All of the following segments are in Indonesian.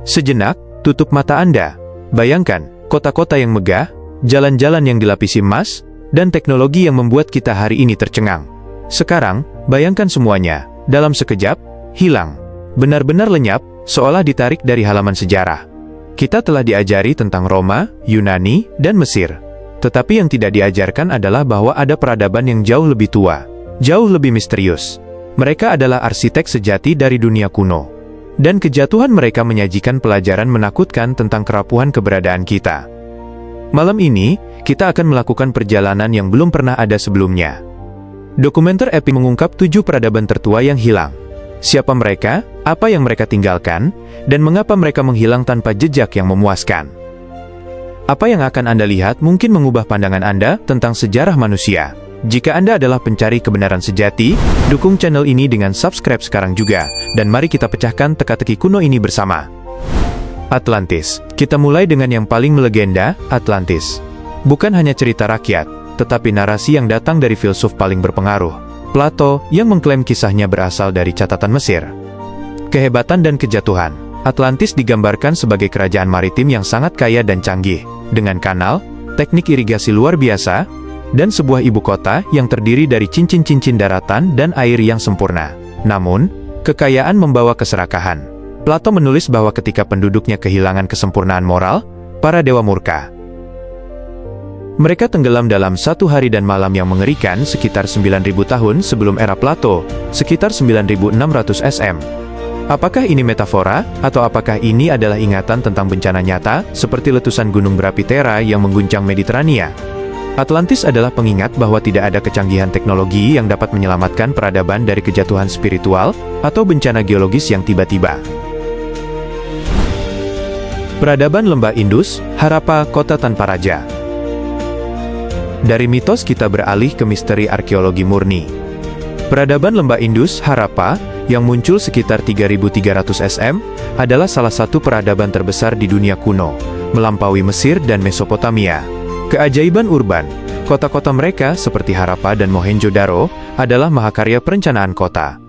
Sejenak, tutup mata Anda. Bayangkan, kota-kota yang megah, jalan-jalan yang dilapisi emas, dan teknologi yang membuat kita hari ini tercengang. Sekarang, bayangkan semuanya, dalam sekejap, hilang. Benar-benar lenyap, seolah ditarik dari halaman sejarah. Kita telah diajari tentang Roma, Yunani, dan Mesir. Tetapi yang tidak diajarkan adalah bahwa ada peradaban yang jauh lebih tua, jauh lebih misterius. Mereka adalah arsitek sejati dari dunia kuno. Dan kejatuhan mereka menyajikan pelajaran menakutkan tentang kerapuhan keberadaan kita. Malam ini, kita akan melakukan perjalanan yang belum pernah ada sebelumnya. Dokumenter Epic mengungkap 7 peradaban tertua yang hilang. Siapa mereka, apa yang mereka tinggalkan, dan mengapa mereka menghilang tanpa jejak yang memuaskan. Apa yang akan Anda lihat mungkin mengubah pandangan Anda tentang sejarah manusia. Jika Anda adalah pencari kebenaran sejati, dukung channel ini dengan subscribe sekarang juga, dan mari kita pecahkan teka-teki kuno ini bersama. Atlantis. Kita mulai dengan yang paling melegenda, Atlantis. Bukan hanya cerita rakyat, tetapi narasi yang datang dari filsuf paling berpengaruh, Plato, yang mengklaim kisahnya berasal dari catatan Mesir. Kehebatan dan kejatuhan. Atlantis digambarkan sebagai kerajaan maritim yang sangat kaya dan canggih, dengan kanal, teknik irigasi luar biasa, dan sebuah ibu kota yang terdiri dari cincin-cincin daratan dan air yang sempurna. Namun, kekayaan membawa keserakahan. Plato menulis bahwa ketika penduduknya kehilangan kesempurnaan moral, para dewa murka. Mereka tenggelam dalam satu hari dan malam yang mengerikan sekitar 9.000 tahun sebelum era Plato, sekitar 9.600 SM. Apakah ini metafora, atau apakah ini adalah ingatan tentang bencana nyata, seperti letusan gunung berapi Thera yang mengguncang Mediterania? Atlantis adalah pengingat bahwa tidak ada kecanggihan teknologi yang dapat menyelamatkan peradaban dari kejatuhan spiritual, atau bencana geologis yang tiba-tiba. Peradaban Lembah Indus, Harappa, kota tanpa raja. Dari mitos kita beralih ke misteri arkeologi murni. Peradaban Lembah Indus, Harappa, yang muncul sekitar 3.300 SM, adalah salah satu peradaban terbesar di dunia kuno, melampaui Mesir dan Mesopotamia. Keajaiban urban, kota-kota mereka seperti Harappa dan Mohenjo-daro, adalah mahakarya perencanaan kota.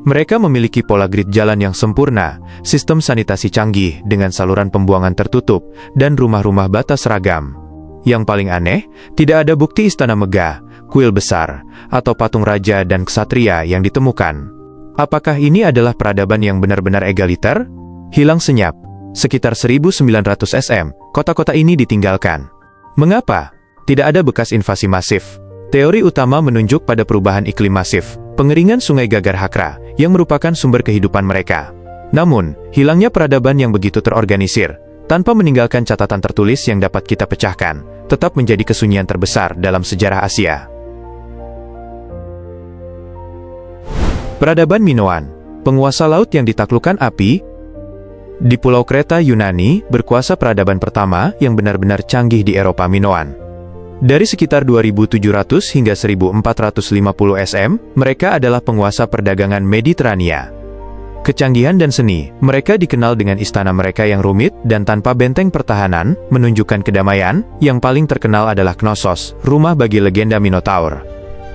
Mereka memiliki pola grid jalan yang sempurna, sistem sanitasi canggih dengan saluran pembuangan tertutup, dan rumah-rumah bata seragam. Yang paling aneh, tidak ada bukti istana megah, kuil besar, atau patung raja dan ksatria yang ditemukan. Apakah ini adalah peradaban yang benar-benar egaliter? Hilang senyap. Sekitar 1.900 SM, kota-kota ini ditinggalkan. Mengapa? Tidak ada bekas invasi masif. Teori utama menunjuk pada perubahan iklim masif, pengeringan sungai Gagar-Hakra, yang merupakan sumber kehidupan mereka. Namun, hilangnya peradaban yang begitu terorganisir, tanpa meninggalkan catatan tertulis yang dapat kita pecahkan, tetap menjadi kesunyian terbesar dalam sejarah Asia. Peradaban Minoan, penguasa laut yang ditaklukkan api. Di Pulau Kreta Yunani, berkuasa peradaban pertama yang benar-benar canggih di Eropa Minoan. Dari sekitar 2.700 hingga 1.450 SM, mereka adalah penguasa perdagangan Mediterania. Kecanggihan dan seni, mereka dikenal dengan istana mereka yang rumit dan tanpa benteng pertahanan, menunjukkan kedamaian. Yang paling terkenal adalah Knossos, rumah bagi legenda Minotaur.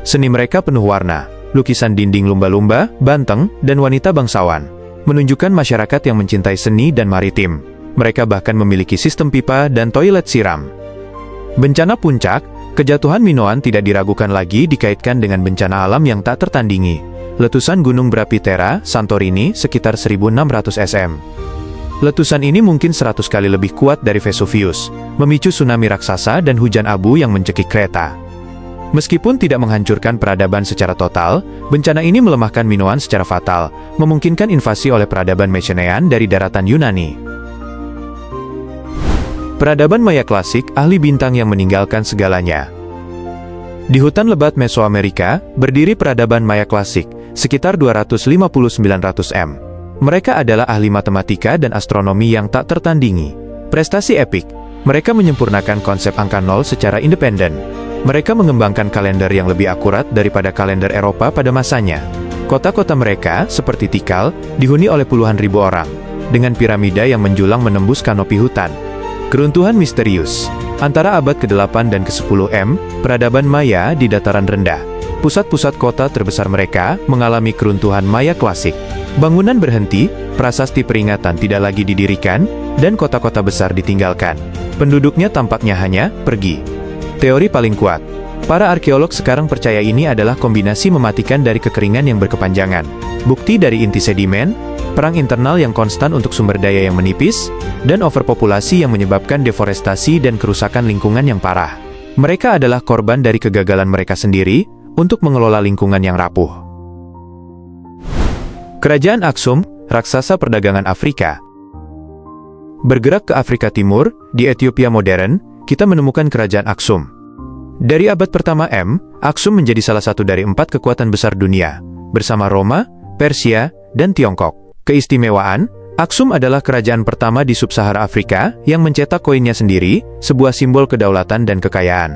Seni mereka penuh warna, lukisan dinding lumba-lumba, banteng, dan wanita bangsawan, menunjukkan masyarakat yang mencintai seni dan maritim. Mereka bahkan memiliki sistem pipa dan toilet siram. Bencana puncak, kejatuhan Minoan tidak diragukan lagi dikaitkan dengan bencana alam yang tak tertandingi. Letusan gunung berapi Thera, Santorini, sekitar 1.600 SM. Letusan ini mungkin 100 kali lebih kuat dari Vesuvius, memicu tsunami raksasa dan hujan abu yang mencekik Kreta. Meskipun tidak menghancurkan peradaban secara total, bencana ini melemahkan Minoan secara fatal, memungkinkan invasi oleh peradaban Mycenaean dari daratan Yunani. Peradaban Maya klasik, ahli bintang yang meninggalkan segalanya. Di hutan lebat Mesoamerika, berdiri peradaban Maya klasik, sekitar 250-900 M. Mereka adalah ahli matematika dan astronomi yang tak tertandingi. Prestasi epik, mereka menyempurnakan konsep angka nol secara independen. Mereka mengembangkan kalender yang lebih akurat daripada kalender Eropa pada masanya. Kota-kota mereka, seperti Tikal, dihuni oleh puluhan ribu orang, dengan piramida yang menjulang menembus kanopi hutan. Keruntuhan misterius. Antara abad ke-8 dan ke-10 M, peradaban Maya di dataran rendah. Pusat-pusat kota terbesar mereka mengalami keruntuhan Maya klasik. Bangunan berhenti, prasasti peringatan tidak lagi didirikan, dan kota-kota besar ditinggalkan. Penduduknya tampaknya hanya pergi. Teori paling kuat. Para arkeolog sekarang percaya ini adalah kombinasi mematikan dari kekeringan yang berkepanjangan, bukti dari inti sedimen, perang internal yang konstan untuk sumber daya yang menipis, dan overpopulasi yang menyebabkan deforestasi dan kerusakan lingkungan yang parah. Mereka adalah korban dari kegagalan mereka sendiri untuk mengelola lingkungan yang rapuh. Kerajaan Aksum, raksasa perdagangan Afrika. Bergerak ke Afrika Timur, di Ethiopia modern, kita menemukan kerajaan Aksum. Dari abad pertama Aksum menjadi salah satu dari 4 kekuatan besar dunia, bersama Roma, Persia, dan Tiongkok. Keistimewaan, Aksum adalah kerajaan pertama di sub-Sahara Afrika yang mencetak koinnya sendiri, sebuah simbol kedaulatan dan kekayaan.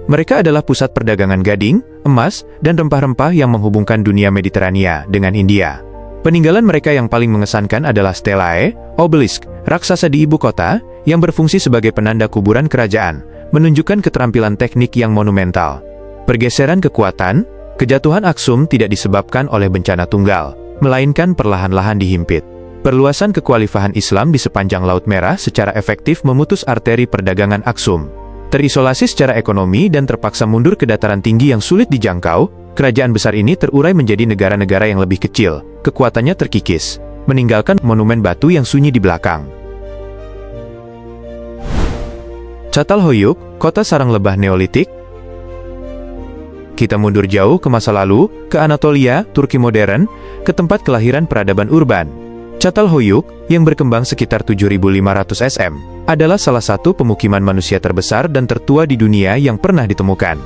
Mereka adalah pusat perdagangan gading, emas, dan rempah-rempah yang menghubungkan dunia Mediterania dengan India. Peninggalan mereka yang paling mengesankan adalah stelae, obelisk, raksasa di ibu kota, yang berfungsi sebagai penanda kuburan kerajaan, menunjukkan keterampilan teknik yang monumental. Pergeseran kekuatan, kejatuhan Aksum tidak disebabkan oleh bencana tunggal, melainkan perlahan-lahan dihimpit. Perluasan kekhalifahan Islam di sepanjang Laut Merah secara efektif memutus arteri perdagangan Aksum. Terisolasi secara ekonomi dan terpaksa mundur ke dataran tinggi yang sulit dijangkau, kerajaan besar ini terurai menjadi negara-negara yang lebih kecil, kekuatannya terkikis, meninggalkan monumen batu yang sunyi di belakang. Çatalhöyük, kota sarang lebah Neolitik. Kita mundur jauh ke masa lalu, ke Anatolia, Turki modern, ke tempat kelahiran peradaban urban. Çatalhöyük, yang berkembang sekitar 7.500 SM, adalah salah satu pemukiman manusia terbesar dan tertua di dunia yang pernah ditemukan.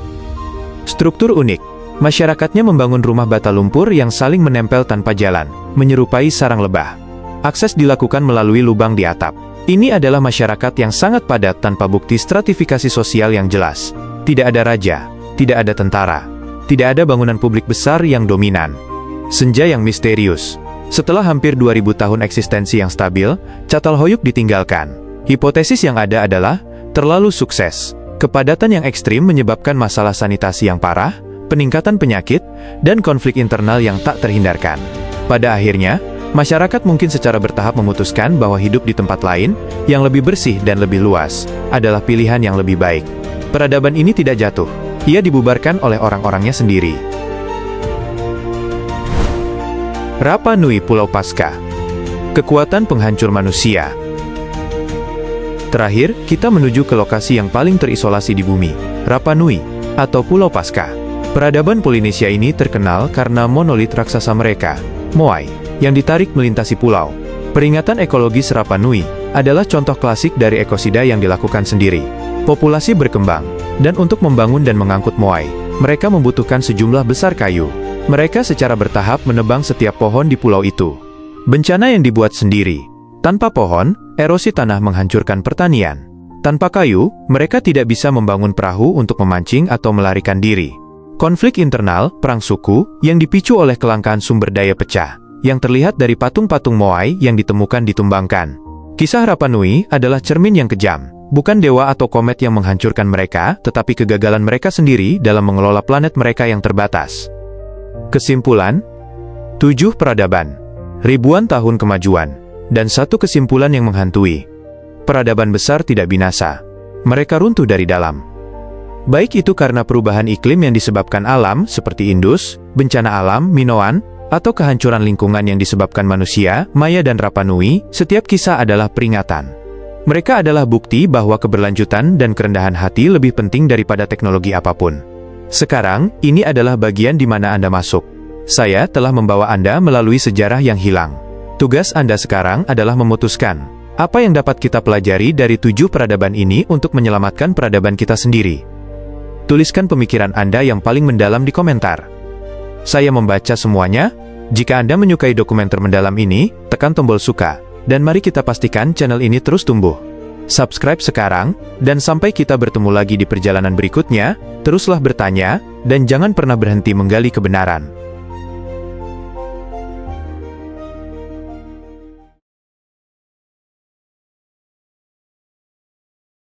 Struktur unik. Masyarakatnya membangun rumah bata lumpur yang saling menempel tanpa jalan, menyerupai sarang lebah. Akses dilakukan melalui lubang di atap. Ini adalah masyarakat yang sangat padat tanpa bukti stratifikasi sosial yang jelas. Tidak ada raja, tidak ada tentara, tidak ada bangunan publik besar yang dominan. Senja yang misterius. Setelah hampir 2000 tahun eksistensi yang stabil, Çatalhöyük ditinggalkan. Hipotesis yang ada adalah terlalu sukses. Kepadatan yang ekstrim menyebabkan masalah sanitasi yang parah, peningkatan penyakit, dan konflik internal yang tak terhindarkan. Pada akhirnya, masyarakat mungkin secara bertahap memutuskan bahwa hidup di tempat lain, yang lebih bersih dan lebih luas, adalah pilihan yang lebih baik. Peradaban ini tidak jatuh. Ia dibubarkan oleh orang-orangnya sendiri. Rapa Nui Pulau Paskah. Kekuatan penghancur manusia. Terakhir, kita menuju ke lokasi yang paling terisolasi di bumi, Rapa Nui, atau Pulau Paskah. Peradaban Polinesia ini terkenal karena monolit raksasa mereka, Moai, yang ditarik melintasi pulau. Peringatan ekologis Rapa Nui adalah contoh klasik dari ekosida yang dilakukan sendiri. Populasi berkembang, dan untuk membangun dan mengangkut Moai, mereka membutuhkan sejumlah besar kayu. Mereka secara bertahap menebang setiap pohon di pulau itu. Bencana yang dibuat sendiri. Tanpa pohon, erosi tanah menghancurkan pertanian. Tanpa kayu, mereka tidak bisa membangun perahu untuk memancing atau melarikan diri. Konflik internal, perang suku, yang dipicu oleh kelangkaan sumber daya pecah, yang terlihat dari patung-patung Moai yang ditemukan ditumbangkan. Kisah Rapa Nui adalah cermin yang kejam, bukan dewa atau komet yang menghancurkan mereka, tetapi kegagalan mereka sendiri dalam mengelola planet mereka yang terbatas. Kesimpulan, 7 peradaban, ribuan tahun kemajuan, dan satu kesimpulan yang menghantui. Peradaban besar tidak binasa. Mereka runtuh dari dalam. Baik itu karena perubahan iklim yang disebabkan alam, seperti Indus, bencana alam, Minoan, atau kehancuran lingkungan yang disebabkan manusia, Maya dan Rapa Nui, setiap kisah adalah peringatan. Mereka adalah bukti bahwa keberlanjutan dan kerendahan hati lebih penting daripada teknologi apapun. Sekarang, ini adalah bagian di mana Anda masuk. Saya telah membawa Anda melalui sejarah yang hilang. Tugas Anda sekarang adalah memutuskan, apa yang dapat kita pelajari dari 7 peradaban ini untuk menyelamatkan peradaban kita sendiri. Tuliskan pemikiran Anda yang paling mendalam di komentar. Saya membaca semuanya. Jika Anda menyukai dokumenter mendalam ini, tekan tombol suka, dan mari kita pastikan channel ini terus tumbuh. Subscribe sekarang, dan sampai kita bertemu lagi di perjalanan berikutnya, teruslah bertanya, dan jangan pernah berhenti menggali kebenaran.